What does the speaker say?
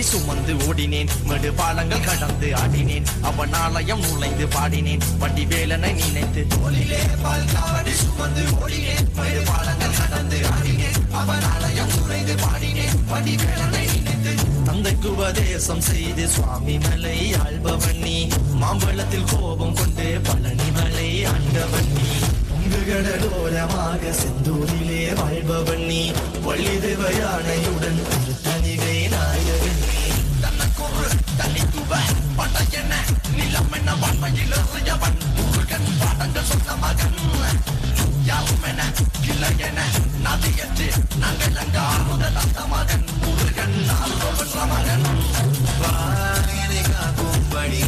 சுமந்து ஓடினேன் மடு பாலங்கள் கடந்து ஆடினேன் அவன் ஆலயம் நுழைந்து பாடினேன் வண்டி வேலனை நினைத்து தோளிலே பால்காவடி சுமந்து ஓடினேன் மடு பாலங்கள் கடந்து ஆடினேன் அவன் ஆலயம் நுழைந்து பாடினேன் வண்டி வேலனை நினைத்து தந்தைக்கு உபதேசம் செய்து சுவாமி மலை ஆள்பவன் நீ மாம்பழத்தில் கோபம் கொண்டு பழனி மலை ஆண்டவன் நீ கடலோரமாக செந்தூரிலே வாழ்பவன் நீ வள்ளி தேவ யானையுடன் தனிவே நாயகன் நீ தனக்கொரு தனித்துவ படையென நிலம் என வன்மையில் எறியவன் முருகன் பாடங்கள் சொன்ன மகன் யாவும் என கிளை என நதியற்று நாங்கள் அங்க ஆறுதல் அந்த மகன் முருகன் ஆள்பவன் மகன் வாயிலை காக்கும் வழி